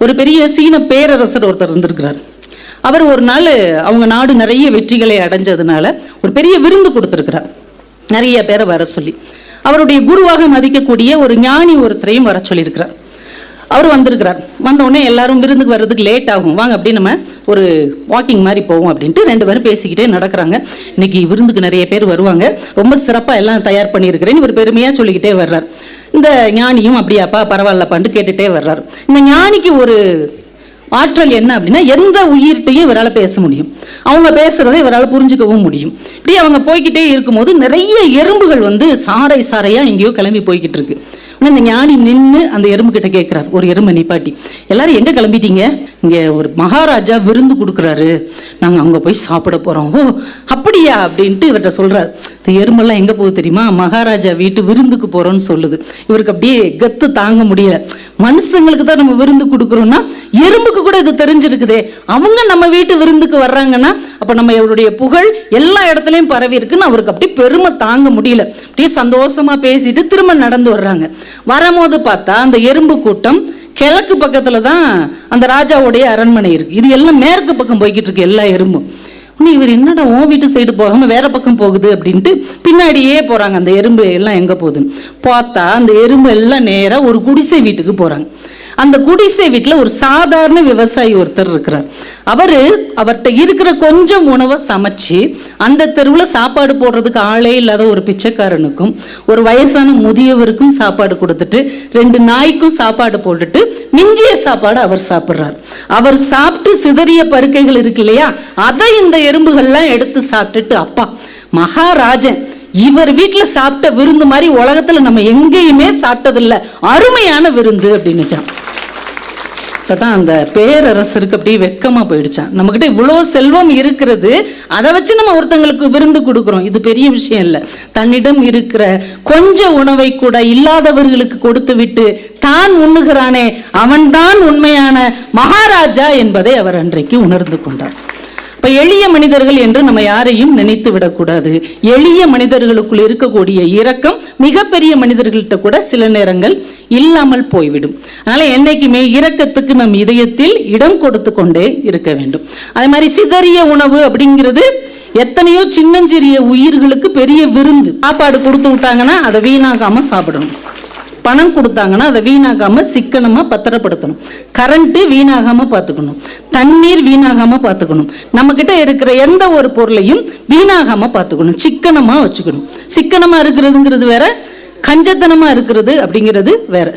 ஒரு பெரிய சீன பேரரசர் ஒருத்தர் இருந்திருக்கிறார். அவர் ஒரு நாள் அவங்க நாடு நிறைய வெற்றிகளை அடைஞ்சதுனால ஒரு பெரிய விருந்து கொடுத்திருக்கிறார், நிறைய பேரை வர சொல்லி. அவருடைய குருவாக மதிக்கக்கூடிய ஒரு ஞானி ஒருத்தரையும் வர சொல்லியிருக்கிறார். அவர் வந்திருக்கிறார். வந்த உடனே எல்லாரும் விருந்துக்கு வர்றதுக்கு லேட் ஆகும், வாங்க அப்படி நம்ம ஒரு வாக்கிங் மாதிரி போவோம் அப்படின்ட்டு 2 பேரும் பேசிக்கிட்டே நடக்கிறாங்க. இன்னைக்கு விருந்துக்கு நிறைய பேர் வருவாங்க, ரொம்ப சிறப்பாக எல்லாம் தயார் பண்ணியிருக்கிறேன்னு இவர் பெருமையாக சொல்லிக்கிட்டே வர்றார். இந்த ஞானியும் அப்படியாப்பா பரவாயில்லப்பான்னு கேட்டுட்டே வர்றாரு. இந்த ஞானிக்கு ஒரு ஆற்றல் என்ன அப்படின்னா, எந்த உயிர்கிட்டையும் இவரால் பேச முடியும், அவங்க பேசுறதை இவரால் புரிஞ்சுக்கவும் முடியும். இப்படி அவங்க போய்கிட்டே இருக்கும்போது நிறைய எறும்புகள் வந்து சாறை சாறையா எங்கேயோ கிளம்பி போய்கிட்டு இருக்கு. இந்த ஞானி நின்று அந்த எறும்பு கிட்ட கேட்கிறார், ஒரு எறும்பை நிப்பாட்டி, எல்லாரும் எங்க கிளம்பிட்டீங்க? இங்க ஒரு மகாராஜா விருந்து கொடுக்குறாரு, நாங்க அங்க போய் சாப்பிட போறோம். ஓ அப்படியா அப்படின்ட்டு இவர்கிட்ட சொல்றாரு. இந்த எறும்பெல்லாம் எங்க போகுது தெரியுமா, மகாராஜா வீட்டு விருந்துக்கு போறோம்னு சொல்லுது. இவருக்கு அப்படியே கத்து தாங்க முடியல. மனுஷங்களுக்கு தான் நம்ம விருந்து கொடுக்குறோம்னா எறும்புக்கு கூட இது தெரிஞ்சிருக்குதே, அவங்க நம்ம வீட்டு விருந்துக்கு வர்றாங்கன்னா அப்ப நம்ம இவருடைய புகழ் எல்லா இடத்துலயும் பரவி இருக்குன்னு அவருக்கு அப்படி பெருமை தாங்க முடியல. அப்படியே சந்தோஷமா பேசிட்டு திரும்ப நடந்து வர்றாங்க. வரும்போது பார்த்தா அந்த எறும்பு கூட்டம் கிழக்கு பக்கத்துல தான் அந்த ராஜாவுடைய அரண்மனை இருக்கு, இது எல்லாம் மேற்கு பக்கம் போய்கிட்டு இருக்கு எல்லா எறும்பும். இவர் என்னடா உன் வீட்டு சைடு போகாம வேற பக்கம் போகுது அப்படின்ட்டு பின்னாடியே போறாங்க. அந்த எறும்பு எல்லாம் எங்க போகுதுன்னு பார்த்தா அந்த எறும்பு எல்லாம் நேரா ஒரு குடிசை வீட்டுக்கு போறாங்க. அந்த குடிசை வீட்டுல ஒரு சாதாரண விவசாயி ஒருத்தர் இருக்கிறார். அவர்கிட்ட இருக்கிற கொஞ்சம் உணவை சமைச்சு அந்த தெருவுல சாப்பாடு போடுறதுக்கு ஆளே இல்லாத ஒரு பிச்சைக்காரனுக்கும் ஒரு வயசான முதியவருக்கும் சாப்பாடு கொடுத்துட்டு 2 நாய்க்கும் சாப்பாடு போட்டுட்டு மிஞ்சிய சாப்பாடு அவர் சாப்பிட்றார். அவர் சாப்பிட்டு சிதறிய பருக்கைகள் இருக்கு இல்லையா, அதை இந்த எறும்புகள்லாம் எடுத்து சாப்பிட்டுட்டு, அப்பா மகாராஜன் இவர் வீட்டுல சாப்பிட்ட விருந்து மாதிரி உலகத்துல நம்ம எங்கேயுமே சாப்பிட்டதில்லை, அருமையான விருந்து அப்படின்னுச்சான். இப்பதான் அந்த பேரரசருக்கு அப்படியே வெக்கமா போயிடுச்சான். நம்ம கிட்ட இவ்வளவு செல்வம் இருக்கிறது, அதை வச்சு நம்ம ஒருத்தங்களுக்கு விருந்து கொடுக்குறோம், இது பெரிய விஷயம் இல்லை. தன்னிடம் இருக்கிற கொஞ்ச உணவை கூட இல்லாதவர்களுக்கு கொடுத்து விட்டு தான் உண்ணுகிறானே அவன்தான் உண்மையான மகாராஜா என்பதை அவர் அன்றைக்கு உணர்ந்து கொண்டார். இப்ப எளிய மனிதர்கள் என்று நம்ம யாரையும் நினைத்து விடக்கூடாது. எளிய மனிதர்களுக்குள் இருக்கக்கூடிய இரக்கம் மிகப்பெரிய மனிதர்கள்ட்ட கூட சில நேரங்கள் இல்லாமல் போய்விடும். அதனால என்னைக்குமே இரக்கத்துக்கு நம் இதயத்தில் இடம் கொடுத்து கொண்டே இருக்க வேண்டும். அதே மாதிரி சிதறிய உணவு அப்படிங்கிறது எத்தனையோ சின்னஞ்சிறிய உயிர்களுக்கு பெரிய விருந்து. சாப்பாடு கொடுத்து விட்டாங்கன்னா அதை வீணாக்காம சாப்பிடணும், பணம் கொடுத்தாங்கன்னா அதை வீணாகாம சிக்கனமா பத்திரப்படுத்தணும், கரண்ட் வீணாகாம பார்த்துக்கணும், தண்ணீர் வீணாகாம பார்த்துக்கணும், நம்ம கிட்ட இருக்கிற எந்த ஒரு பொருளையும் வீணாகாம பார்த்துக்கணும், சிக்கனமா வச்சுக்கணும். சிக்கனமா இருக்கிறதுங்கிறது வேற, கஞ்சத்தனமா இருக்கிறது அப்படிங்கிறது வேற.